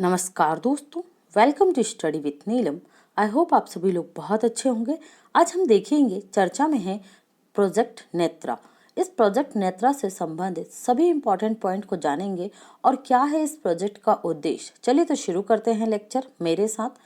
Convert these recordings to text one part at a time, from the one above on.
नमस्कार दोस्तों, welcome to study with Neelam. I hope आप सभी लोग बहुत अच्छे होंगे। आज हम देखेंगे, चर्चा में है प्रोजेक्ट नेत्रा। इस प्रोजेक्ट नेत्रा से संबंधित सभी इंपॉर्टेंट पॉइंट को जानेंगे और क्या है इस प्रोजेक्ट का उद्देश्य। चलिए तो शुरू करते हैं लेक्चर मेरे साथ।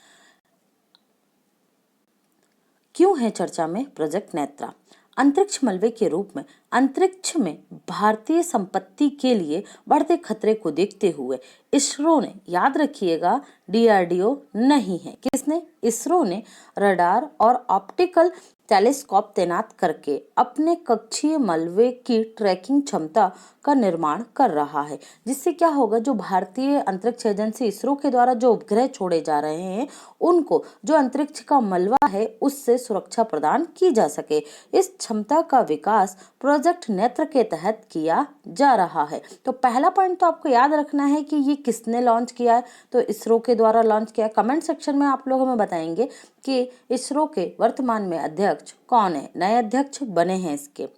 क्यों है चर्चा में प्रोजेक्ट नेत्रा? अंतरिक्ष मलबे के रूप में अंतरिक्ष में भारतीय संपत्ति के लिए बढ़ते खतरे को देखते हुए इसरो ने, याद रखिएगा डीआरडीओ नहीं है, किसने? इसरो ने रडार और ऑप्टिकल टेलीस्कोप तैनात करके अपने कक्षीय मलबे की ट्रैकिंग क्षमता का निर्माण कर रहा है, जिससे क्या होगा, जो भारतीय अंतरिक्ष एजेंसी इसरो के द्वारा जो उपग्रह छोड़े जा रहे हैं उनको जो अंतरिक्ष का मलबा है उससे सुरक्षा प्रदान की जा सके। इस क्षमता का विकास प्रोजेक्ट नेत्र के तहत किया जा रहा है। तो पहला पॉइंट तो आपको याद रखना है कि ये किसने लॉन्च किया है, तो इसरो के द्वारा लॉन्च किया। कमेंट सेक्शन में आप लोग हमें बताएंगे कि इसरो के वर्तमान में अध्यक्ष कौन है, नए अध्यक्ष बने हैं इसके।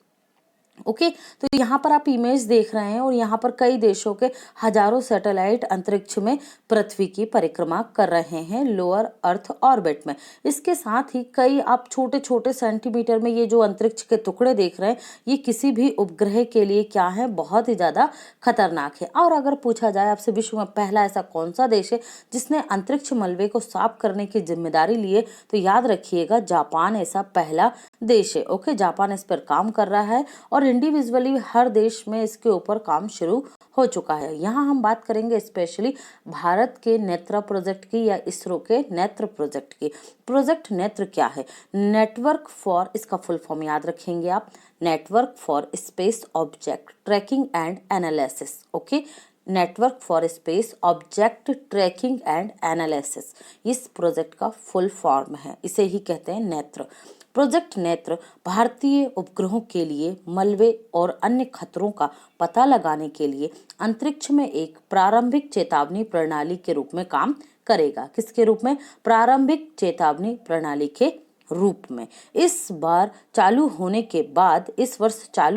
ओके, तो यहाँ पर आप इमेज देख रहे हैं और यहाँ पर कई देशों के हजारों सैटेलाइट अंतरिक्ष में पृथ्वी की परिक्रमा कर रहे हैं लोअर अर्थ ऑर्बिट में। इसके साथ ही कई आप छोटे छोटे सेंटीमीटर में ये जो अंतरिक्ष के टुकड़े देख रहे हैं, ये किसी भी उपग्रह के लिए क्या है, बहुत ही ज्यादा खतरनाक है। और अगर पूछा जाए आपसे, विश्व में पहला ऐसा कौन सा देश है जिसने अंतरिक्ष मलबे को साफ करने की जिम्मेदारी ली है, तो याद रखिएगा जापान ऐसा पहला देश है। ओके, जापान इस पर काम कर रहा है और इंडिविजुअली हर देश में इसके ऊपर काम शुरू हो चुका है। यहाँ हम बात करेंगे स्पेशली भारत के नेत्रा प्रोजेक्ट की या इसरो के नेत्र प्रोजेक्ट की। प्रोजेक्ट नेत्र क्या है? नेटवर्क फॉर, इसका फुल फॉर्म याद रखेंगे आप, network for space object tracking and analysis. Okay, network for space object tracking and analysis इस प्रोजेक्ट का फुल फॉर्म है, इसे ही कहते हैं नेत्र। प्रोजेक्ट नेत्र भारतीय उपग्रहों के लिए मलबे और अन्य खतरों का पता लगाने के लिए अंतरिक्ष में एक प्रारंभिक चेतावनी प्रणाली के रूप में काम करेगा। किसके रूप में? प्रारंभिक चेतावनी प्रणाली के रूप में। इस वर्ष चालू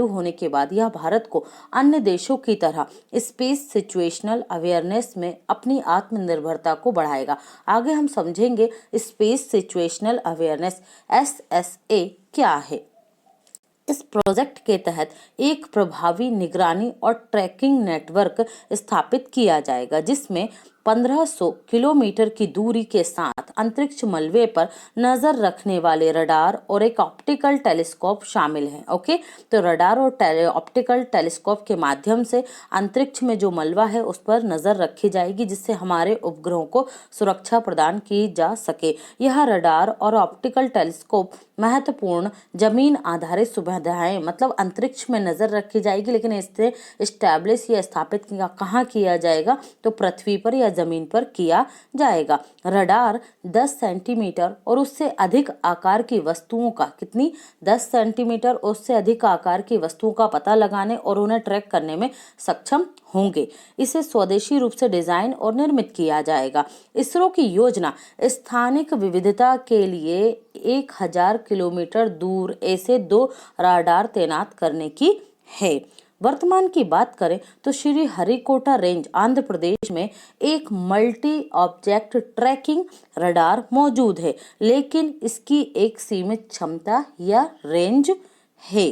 होने के बाद यह भारत को अन्य देशों की तरह स्पेस सिचुएशनल अवेयरनेस में अपनी आत्मनिर्भरता को बढ़ाएगा। आगे हम समझेंगे स्पेस सिचुएशनल अवेयरनेस SSA क्या है। इस प्रोजेक्ट के तहत एक प्रभावी निगरानी और ट्रैकिंग नेटवर्क स्थापित किया जाएगा, जिसमें 1500 किलोमीटर की दूरी के साथ अंतरिक्ष मलबे पर नजर रखने वाले रडार और एक ऑप्टिकल टेलीस्कोप शामिल हैं। ओके, तो रडार और ऑप्टिकल टेलीस्कोप के माध्यम से अंतरिक्ष में जो मलबा है उस पर नजर रखी जाएगी, जिससे हमारे उपग्रहों को सुरक्षा प्रदान की जा सके। यह रडार और ऑप्टिकल टेलीस्कोप महत्वपूर्ण जमीन आधारित सुविधाएं, मतलब अंतरिक्ष में नजर रखी जाएगी, लेकिन इससे स्टैब्लिश या स्थापित कहाँ किया जाएगा, तो पृथ्वी पर या जमीन पर किया जाएगा। रडार 10 सेंटीमीटर और उससे अधिक आकार की वस्तुओं का, कितनी? 10 सेंटीमीटर और उससे अधिक आकार की वस्तुओं का पता लगाने और उन्हें ट्रैक करने में सक्षम होंगे। इसे स्वदेशी रूप से डिजाइन और निर्मित किया जाएगा। इसरो की योजना स्थानिक विविधता के लिए 1000 किलोमीटर दूर ऐसे 2 राडार तैनात करने की है। वर्तमान की बात करें तो श्री हरिकोटा रेंज आंध्र प्रदेश में एक मल्टी ऑब्जेक्ट ट्रैकिंग रडार मौजूद है, लेकिन इसकी एक सीमित क्षमता या रेंज है।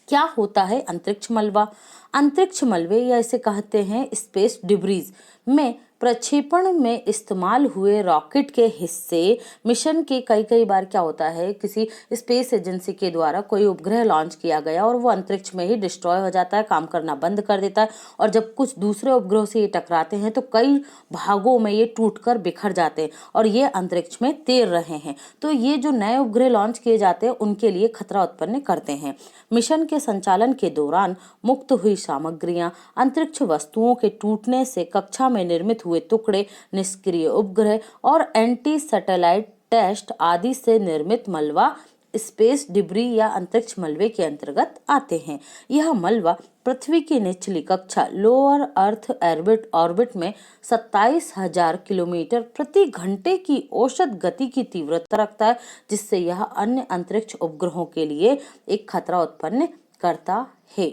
क्या होता है अंतरिक्ष मलबा? अंतरिक्ष मलबे या इसे कहते हैं स्पेस डिब्रीज में प्रक्षेपण में इस्तेमाल हुए रॉकेट के हिस्से, मिशन के कई बार क्या होता है, किसी स्पेस एजेंसी के द्वारा कोई उपग्रह लॉन्च किया गया और वो अंतरिक्ष में ही डिस्ट्रॉय हो जाता है, काम करना बंद कर देता है, और जब कुछ दूसरे उपग्रहों से ये टकराते हैं तो कई भागों में ये टूटकर बिखर जाते हैं और ये अंतरिक्ष में तैर रहे हैं। तो ये जो नए उपग्रह लॉन्च किए जाते हैं उनके लिए खतरा उत्पन्न करते हैं। मिशन के संचालन के दौरान मुक्त हुई सामग्रियां अंतरिक्ष वस्तुओं के टूटने से कक्षा में निर्मित हुए टुकड़े, निष्क्रिय उपग्रह और एंटी सैटेलाइट टेस्ट आदि से निर्मित मलबा स्पेस डिब्री या अंतरिक्ष मलबे के अंतर्गत आते हैं। यह मलबा पृथ्वी की निचली कक्षा लोअर अर्थ ऑर्बिट में 27,000 किलोमीटर प्रति घंटे की औसत गति की तीव्रता रखता है, जिससे यह अन्य अंतरिक्ष उपग्रहों के लिए एक खतरा उत्पन्न करता है।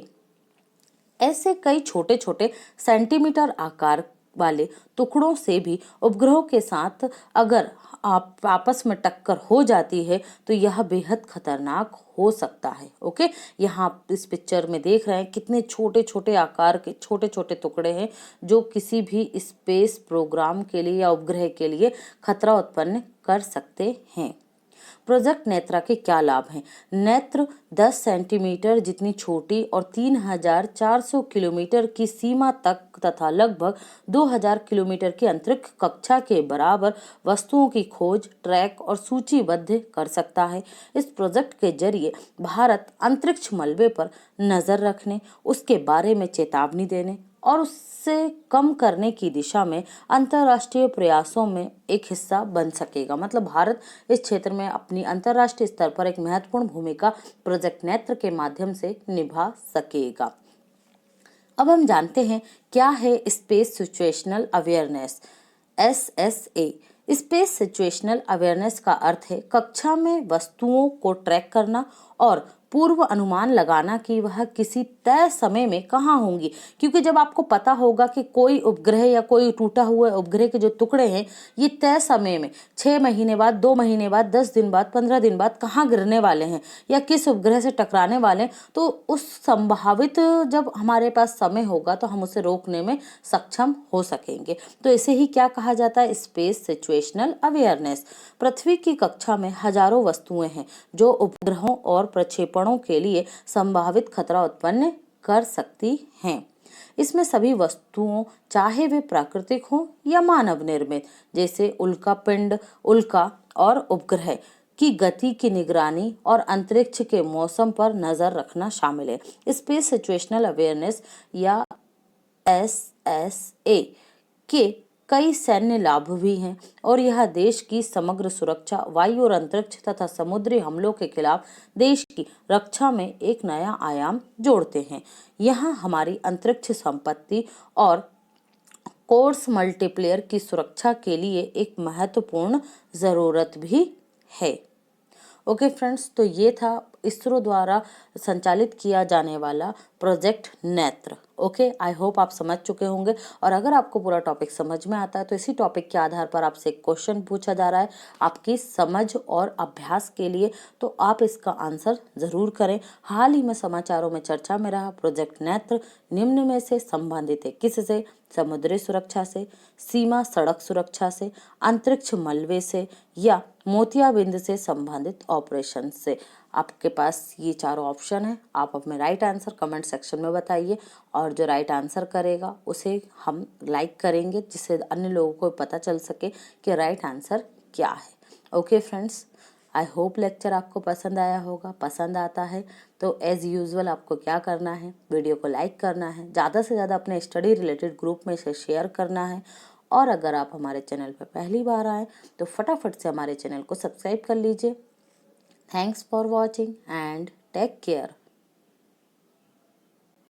ऐसे कई छोटे छोटे सेंटीमीटर आकार वाले टुकड़ों से भी उपग्रहों के साथ अगर आप आपस में टक्कर हो जाती है तो यह बेहद खतरनाक हो सकता है। ओके, यहाँ आप इस पिक्चर में देख रहे हैं कितने छोटे छोटे आकार के छोटे छोटे टुकड़े हैं जो किसी भी स्पेस प्रोग्राम के लिए या उपग्रह के लिए खतरा उत्पन्न कर सकते हैं। प्रोजेक्ट नेत्रा के क्या लाभ हैं? नेत्र 10 सेंटीमीटर जितनी छोटी और 3400 किलोमीटर की सीमा तक तथा लगभग 2000 किलोमीटर की अंतरिक्ष कक्षा के बराबर वस्तुओं की खोज, ट्रैक और सूचीबद्ध कर सकता है। इस प्रोजेक्ट के जरिए भारत अंतरिक्ष मलबे पर नजर रखने, उसके बारे में चेतावनी देने और उससे कम करने की दिशा में अंतर्राष्ट्रीय प्रयासों में एक हिस्सा बन सकेगा। मतलब भारत इस क्षेत्र में अपनी अंतर्राष्ट्रीय स्तर पर एक महत्वपूर्ण भूमिका प्रोजेक्ट नेत्र के माध्यम से निभा सकेगा। अब हम जानते हैं क्या है space situational awareness, SSA। Space situational awareness का अर्थ है कक्षा में वस्तुओं को ट्रैक करना और पूर्व अनुमान लगाना कि वह किसी तय समय में कहाँ होंगी। क्योंकि जब आपको पता होगा कि कोई उपग्रह या कोई टूटा हुआ उपग्रह के जो टुकड़े हैं ये तय समय में 6 महीने बाद, 2 महीने बाद, 10 दिन बाद, 15 दिन बाद कहाँ गिरने वाले हैं या किस उपग्रह से टकराने वाले हैं, तो उस संभावित जब हमारे पास समय होगा तो हम उसे रोकने में सक्षम हो सकेंगे। तो इसे ही क्या कहा जाता है? Space situational awareness. पृथ्वी की कक्षा में हजारों वस्तुएं हैं जो उपग्रहों और प्रक्षेपणों के लिए संभावित खतरा उत्पन्न कर सकती हैं। इसमें सभी वस्तुओं, चाहे वे प्राकृतिक हों या मानव निर्मित, जैसे उल्कापिंड, उल्का और उपग्रह की गति की निगरानी और अंतरिक्ष के मौसम पर नजर रखना शामिल है। स्पेस सिचुएशनल अवेयरनेस या SSA के कई सैन्य लाभ भी हैं और यह देश की समग्र सुरक्षा, वायु और अंतरिक्ष तथा समुद्री हमलों के खिलाफ देश की रक्षा में एक नया आयाम जोड़ते हैं। यहाँ हमारी अंतरिक्ष संपत्ति और कोर्स मल्टीप्लेयर की सुरक्षा के लिए एक महत्वपूर्ण जरूरत भी है। ओके फ्रेंड्स, तो ये था इसरो द्वारा संचालित किया जाने वाला प्रोजेक्ट नेत्र। ओके, आई होप आप समझ चुके होंगे और अगर आपको पूरा टॉपिक समझ में आता है तो इसी टॉपिक के आधार पर आपसे क्वेश्चन पूछा जा रहा है आपकी समझ और अभ्यास के लिए, तो आप इसका आंसर जरूर करें। हाल ही में समाचारों में चर्चा में रहा प्रोजेक्ट नेत्र निम्न में से संबंधित है किससे? समुद्री सुरक्षा से, सीमा सड़क सुरक्षा से, अंतरिक्ष मलबे से या मोतियाबिंद से संबंधित ऑपरेशन से। आपके पास ये चारों ऑप्शन है। आप अपने राइट आंसर कमेंट सेक्शन में बताइए और जो राइट आंसर करेगा उसे हम लाइक करेंगे जिससे अन्य लोगों को पता चल सके कि राइट आंसर क्या है। Okay friends, I hope lecture आपको पसंद आया होगा। पसंद आता है तो एज यूजुअल आपको क्या करना है? वीडियो को लाइक करना है, ज़्यादा से ज़्यादा अपने स्टडी रिलेटेड ग्रुप में इसे शेयर करना है और अगर आप हमारे चैनल पर पहली बार आए तो फटाफट से हमारे चैनल को सब्सक्राइब कर लीजिए। Thanks for watching and take care.